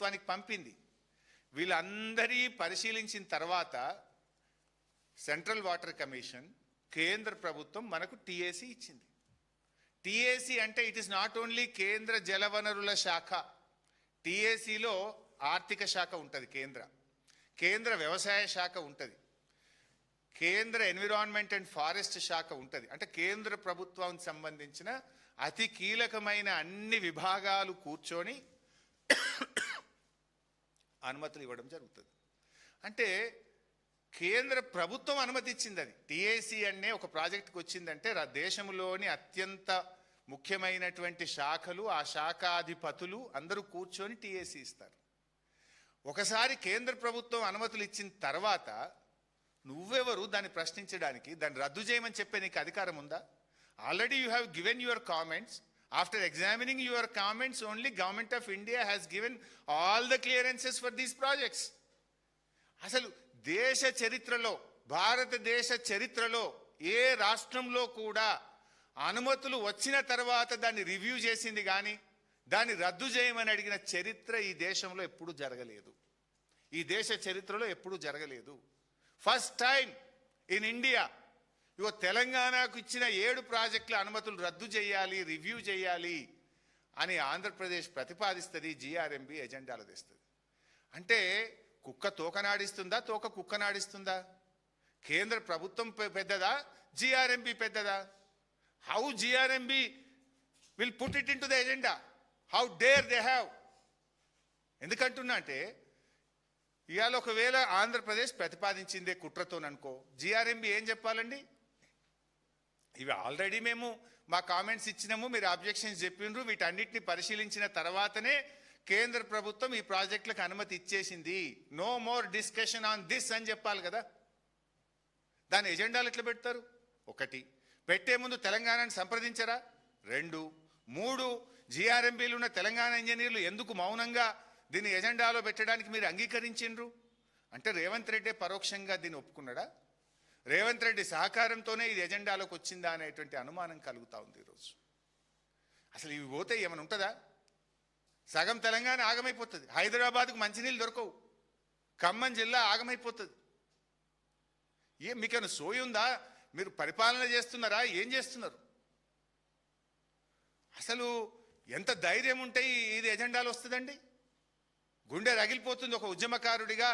ప్రభుత్వానికి పంపింది. వీళ్ళందరి పరిశీలించిన తర్వాత సెంట్రల్ వాటర్ కమిషన్, కేంద్ర ప్రభుత్వం మనకు టీఏసీ ఇచ్చింది. టీఏసీ అంటే ఇట్ ఈస్ నాట్ ఓన్లీ కేంద్ర జలవనరుల శాఖ. టీఏసీలో ఆర్థిక శాఖ ఉంటుంది, కేంద్ర వ్యవసాయ శాఖ ఉంటుంది, కేంద్ర ఎన్విరాన్మెంట్ అండ్ ఫారెస్ట్ శాఖ ఉంటుంది. అంటే కేంద్ర ప్రభుత్వానికి సంబంధించిన అతి కీలకమైన అన్ని విభాగాలు కూర్చొని అనుమతులు ఇవ్వడం జరుగుతుంది. అంటే కేంద్ర ప్రభుత్వం అనుమతి ఇచ్చింది. అది టీఏసీ అనే ఒక ప్రాజెక్టుకి వచ్చిందంటే దేశంలోని అత్యంత ముఖ్యమైనటువంటి శాఖలు, ఆ శాఖాధిపతులు అందరూ కూర్చొని టీఏసీ ఇస్తారు. ఒకసారి కేంద్ర ప్రభుత్వం అనుమతులు ఇచ్చిన తర్వాత నువ్వెవరు దాన్ని ప్రశ్నించడానికి, దాన్ని రద్దు చేయమని చెప్పే నీకు అధికారం ఉందా? Already you have given your comments. After examining your comments only government of India has given all the clearances for these projects. అసలు దేశ చరిత్రలో, భారతదేశ చరిత్రలో ఏ రాష్ట్రంలో కూడా అనుమతులు వచ్చిన తర్వాత దాన్ని రివ్యూ చేసింది కానీ దాన్ని రద్దు చేయమని అడిగిన చరిత్ర ఈ దేశంలో ఎప్పుడూ జరగలేదు. ఈ దేశ చరిత్రలో ఎప్పుడూ జరగలేదు. ఫస్ట్ టైం ఇన్ ఇండియా ఇగో తెలంగాణకు ఇచ్చిన 7 ప్రాజెక్టుల అనుమతులు రద్దు చేయాలి, రివ్యూ చేయాలి అని ఆంధ్రప్రదేశ్ ప్రతిపాదిస్తుంది, జిఆర్ఎంబి ఎజెండాలు తెస్తుంది. అంటే కుక్క తోకనాడిస్తుందా, తోక కుక్కనాడిస్తుందా? కేంద్ర ప్రభుత్వం పెద్దదా, జిఆర్ఎంబి పెద్దదా? How GRMB will put it in to the agenda? How dare they have? ఎందుకంటున్నా అంటే ఇవాళ ఒకవేళ ఆంధ్రప్రదేశ్ ప్రతిపాదించిందే కుట్రతోననుకో, జిఆర్ఎంబి ఏం చెప్పాలండి? ఇవి ఆల్రెడీ మేము మా కామెంట్స్ ఇచ్చినాము, మీరు అబ్జెక్షన్స్ చెప్పిండ్రు, వీటన్నిటిని పరిశీలించిన తర్వాతనే కేంద్ర ప్రభుత్వం ఈ ప్రాజెక్టులకు అనుమతి ఇచ్చేసింది, no more discussion on this అని చెప్పాలి కదా. దాని ఎజెండాలు ఎట్లా పెడతారు? 1, పెట్టే ముందు తెలంగాణని సంప్రదించరా? 2, 3, జిఆర్ఎంబీలు ఉన్న తెలంగాణ ఇంజనీర్లు ఎందుకు మౌనంగా దీన్ని ఎజెండాలో పెట్టడానికి మీరు అంగీకరించిండ్రు? అంటే రేవంత్ రెడ్డి పరోక్షంగా దీన్ని ఒప్పుకున్నాడా? రేవంత్ రెడ్డి సహకారంతోనే ఇది ఎజెండాలోకి వచ్చిందా అనేటువంటి అనుమానం కలుగుతూ ఉంది ఈరోజు. అసలు ఇవి పోతే ఏమైనా ఉంటుందా? సగం తెలంగాణ ఆగమైపోతుంది, హైదరాబాద్కు మంచినీళ్ళు దొరకవు, ఖమ్మం జిల్లా ఆగమైపోతుంది. మీకేమైనా సోయి ఉందా? మీరు పరిపాలన చేస్తున్నారా? ఏం చేస్తున్నారు? అసలు ఎంత ధైర్యం ఉంటే ఇది ఎజెండాలు వస్తుందండి? గుండె రగిలిపోతుంది ఒక ఉద్యమకారుడిగా.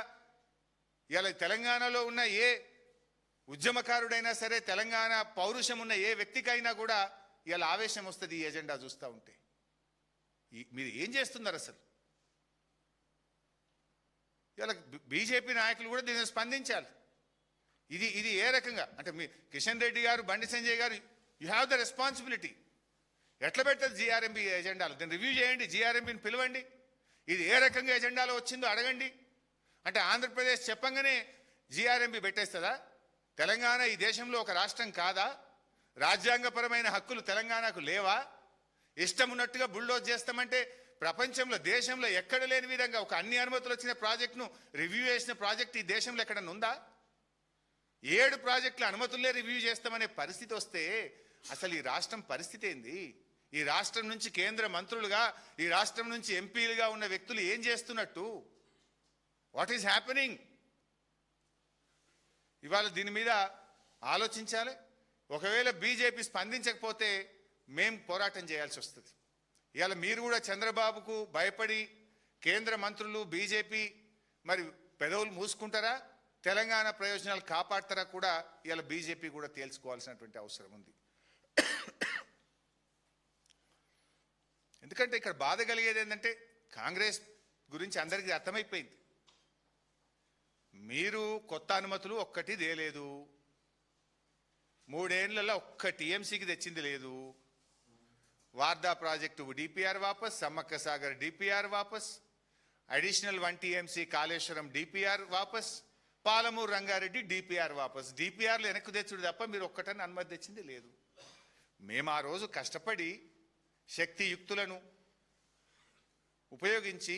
ఇలా తెలంగాణలో ఉన్న ఏ ఉద్యమకారుడైనా సరే, తెలంగాణ పౌరుషం ఉన్న ఏ వ్యక్తికైనా కూడా ఇలా ఆవేశం వస్తుంది ఈ ఎజెండా చూస్తూ ఉంటే. మీరు ఏం చేస్తున్నారు అసలు? ఇలా బీజేపీ నాయకులు కూడా దీన్ని స్పందించాలి. ఇది ఏ రకంగా అంటే మీ కిషన్ రెడ్డి గారు, బండి సంజయ్ గారు, యూ హ్యావ్ ద రెస్పాన్సిబిలిటీ. ఎట్లా పెడుతుంది జిఆర్ఎంబి ఎజెండాలు? దాన్ని రివ్యూ చేయండి, జిఆర్ఎంబిని పిలవండి, ఇది ఏ రకంగా ఎజెండాలో వచ్చిందో అడగండి. అంటే ఆంధ్రప్రదేశ్ చెప్పంగానే జిఆర్ఎంబి పెట్టేస్తుందా? తెలంగాణ ఈ దేశంలో ఒక రాష్ట్రం కాదా? రాజ్యాంగపరమైన హక్కులు తెలంగాణకు లేవా? ఇష్టం ఉన్నట్టుగా బుల్డోజ్ చేస్తామంటే ప్రపంచంలో, దేశంలో ఎక్కడ లేని విధంగా ఒక అన్ని అనుమతులు వచ్చిన ప్రాజెక్టును రివ్యూ చేసిన ప్రాజెక్ట్ ఈ దేశంలో ఎక్కడన్నా ఉందా? 7 ప్రాజెక్టుల అనుమతులే రివ్యూ చేస్తామనే పరిస్థితి వస్తే అసలు ఈ రాష్ట్రం పరిస్థితి ఏంది? ఈ రాష్ట్రం నుంచి కేంద్ర మంత్రులుగా, ఈ రాష్ట్రం నుంచి ఎంపీలుగా ఉన్న వ్యక్తులు ఏం చేస్తున్నట్టు? What is happening? ఇవాళ దీని మీద ఆలోచించాలి. ఒకవేళ బీజేపీ స్పందించకపోతే మేము పోరాటం చేయాల్సి వస్తుంది. ఇవాళ మీరు కూడా చంద్రబాబుకు భయపడి కేంద్ర మంత్రులు, బీజేపీ మరి పెదవులు మూసుకుంటారా, తెలంగాణ ప్రయోజనాలు కాపాడతారా కూడా ఇవాళ బీజేపీ కూడా తేల్చుకోవాల్సినటువంటి అవసరం ఉంది. ఎందుకంటే ఇక్కడ బాధ కలిగేది ఏంటంటే కాంగ్రెస్ గురించి అందరికీ అర్థమైపోయింది. మీరు కొత్త అనుమతులు ఒక్కటి తేలేదు, 3 ఏళ్లలో ఒక్క టీఎంసీకి తెచ్చింది లేదు. వార్దా ప్రాజెక్టు డిపిఆర్ వాపస్, సమ్మక్క సాగర్ డిపిఆర్ వాపస్, అడిషనల్ 1 టీఎంసీ కాళేశ్వరం డిపిఆర్ వాపస్, పాలమూరు రంగారెడ్డి డిపిఆర్ వాపస్. డిపిఆర్లు వెనక్కు తెచ్చుడు తప్ప మీరు ఒక్కటని అనుమతి తెచ్చింది లేదు. మేము ఆ రోజు కష్టపడి శక్తియుక్తులను ఉపయోగించి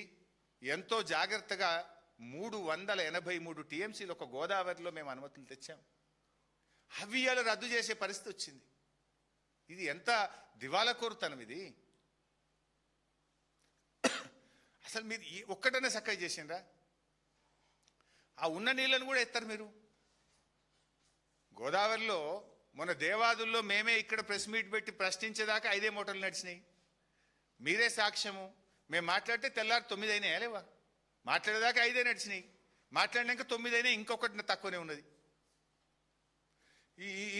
ఎంతో జాగ్రత్తగా 383 టీఎంసీలు ఒక గోదావరిలో మేము అనుమతులు తెచ్చాం. అవి ఇవాళ రద్దు చేసే పరిస్థితి వచ్చింది. ఇది ఎంత దివాలా కోరుతనం ఇది. అసలు మీరు ఒక్కటనే చక్కగా చేసిండ్రా? ఆ ఉన్న నీళ్ళను కూడా ఎత్తారు మీరు. గోదావరిలో మొన్న దేవాదుల్లో మేమే ఇక్కడ ప్రెస్ మీట్ పెట్టి ప్రశ్నించేదాకా 5 మోటార్లు నడిచినాయి. మీరే సాక్ష్యము. మేము మాట్లాడితే తెల్లారి 9 అయినాయా లేవా? మాట్లాడేదాకా 5 నడిచినాయి, మాట్లాడినాక 9 అయినా, ఇంకొకటి తక్కువనే ఉన్నది.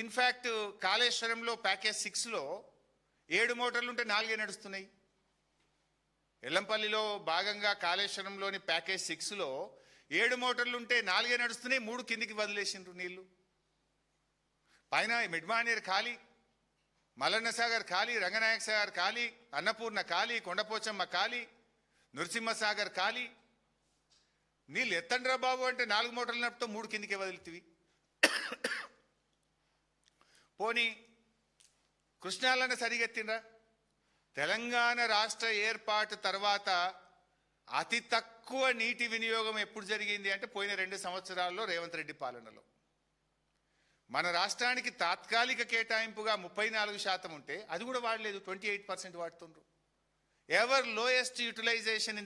ఇన్ఫ్యాక్ట్ కాళేశ్వరంలో ప్యాకేజ్ 6లో 7 మోటార్లు ఉంటే 4 నడుస్తున్నాయి. ఎల్లంపల్లిలో భాగంగా కాళేశ్వరంలోని ప్యాకేజ్ 6లో 7 మోటార్లు ఉంటే 4 నడుస్తున్నాయి, 3 కిందికి వదిలేసిండ్రు నీళ్లు. పైన మిడ్మానేర్ ఖాళీ, మల్లన్న సాగర్ ఖాళీ, రంగనాయక సాగర్ ఖాళీ, అన్నపూర్ణ ఖాళీ, కొండపోచమ్మ ఖాళీ, నృసింహసాగర్ ఖాళీ. నీళ్ళు ఎత్తండ్రా బాబు అంటే 4 మోటార్లు నడుపుతూ 3 కిందికి వదులుతీవి. పోనీ కృష్ణాలన్న సరిగెత్తిండ్రా? తెలంగాణ రాష్ట్ర ఏర్పాటు తర్వాత అతి తక్కువ నీటి వినియోగం ఎప్పుడు జరిగింది అంటే పోయిన 2 సంవత్సరాల్లో రేవంత్ రెడ్డి పాలనలో. మన రాష్ట్రానికి తాత్కాలిక కేటాయింపుగా 34% ఉంటే అది కూడా వాడలేదు, 28% వాడుతుండ్రు. Ever lowest utilisation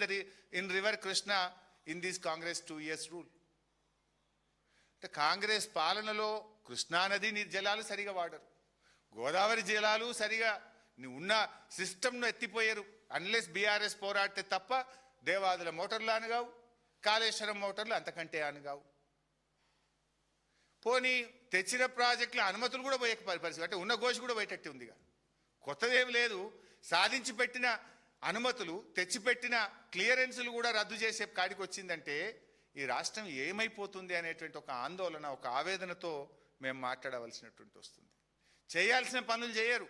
in river Krishna in this Congress 2 years rule. అంటే కాంగ్రెస్ పాలనలో కృష్ణానది నీటి జలాలు సరిగా వాడరు, గోదావరి జలాలు సరిగా ఉన్న సిస్టమ్ను ఎత్తిపోయారు. అన్లెస్ బీఆర్ఎస్ పోరాడితే తప్ప దేవాదుల మోటార్లు అనగావు, కాళేశ్వరం మోటార్లు అంతకంటే అనగావు. పోనీ తెచ్చిన ప్రాజెక్టుల అనుమతులు కూడా పోయే పరిస్థితి, అంటే ఉన్న గోషి కూడా పోయేటట్టు ఉందిగా. కొత్తదేం లేదు. సాధించి పెట్టిన అనుమతులు, తెచ్చిపెట్టిన క్లియరెన్సులు కూడా రద్దు చేసే కాడికి వచ్చిందంటే ఈ రాష్ట్రం ఏమైపోతుంది అనేటువంటి ఒక ఆందోళన, ఒక ఆవేదనతో మేము మాట్లాడవలసినటువంటి వస్తుంది. చేయాల్సిన పనులు చేయరు,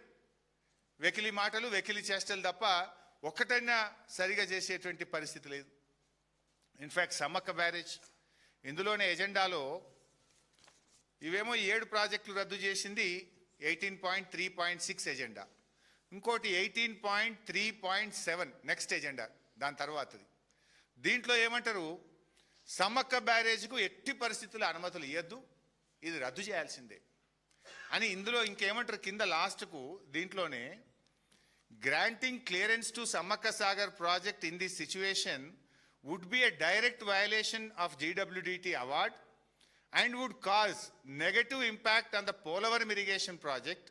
వెకిలి మాటలు, వెకిలి చేష్టలు తప్ప ఒక్కటైనా సరిగా చేసేటువంటి పరిస్థితి లేదు. ఇన్ఫ్యాక్ట్ సమ్మక్క బ్యారేజ్ ఇందులోనే ఎజెండాలో ఇవేమో 7 ప్రాజెక్టులు రద్దు చేసింది 18.3.6 ఎజెండా, ఇంకోటి 18.3.7 నెక్స్ట్ ఎజెండా దాని తర్వాతది. దీంట్లో ఏమంటారు, సమ్మక్క బ్యారేజ్కు ఎట్టి పరిస్థితుల్లో అనుమతులు ఇవ్వద్దు, ఇది రద్దు చేయాల్సిందే అని. ఇందులో ఇంకేమంటారు కింద లాస్ట్కు, దీంట్లోనే granting clearance to Sammakka Sagar project in this situation would be a direct violation of GWDT award and would cause negative impact on the Polavaram irrigation project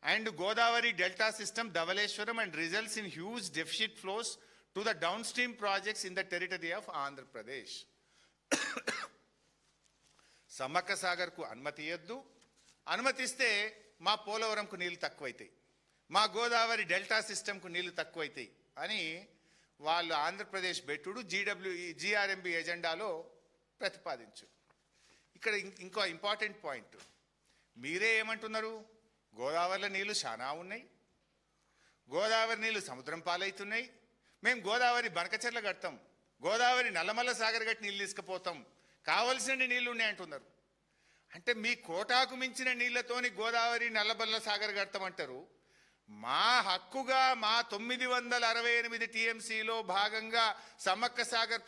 and Godavari Delta system, Dhavaleshwaram, and results in huge deficit flows to the downstream projects in the territory of Andhra Pradesh. Samakka Sagar ku anumati iyaddu, అనుమతిస్తే మా పోలవరంకు నీళ్లు తక్కువైతాయి, మా Godavari delta సిస్టమ్కు నీళ్లు తక్కువైతాయి అని వాళ్ళు Andhra Pradesh బెట్టుడు GRMB ఎజెండాలో ప్రతిపాదించు. ఇక్కడ ఇంకో ఇంపార్టెంట్ పాయింట్, మీరే ఏమంటున్నారు, గోదావరిలో నీళ్లు చాలా ఉన్నాయి, గోదావరి నీళ్లు సముద్రం పాలవుతున్నాయి, మేము గోదావరి బనకచెర్ల కడతాం, గోదావరి నల్లమల్ల సాగర్ గట్టి నీళ్ళు తీసుకుపోతాం, కావలసిన నీళ్లు ఉన్నాయంటున్నారు. అంటే మీ కోటాకు మించిన నీళ్లతోని గోదావరి నల్లమల్ల సాగర్ కడతామంటారు. మా హక్కుగా మా 968 TMCలో భాగంగా సమ్మక్క సాగర్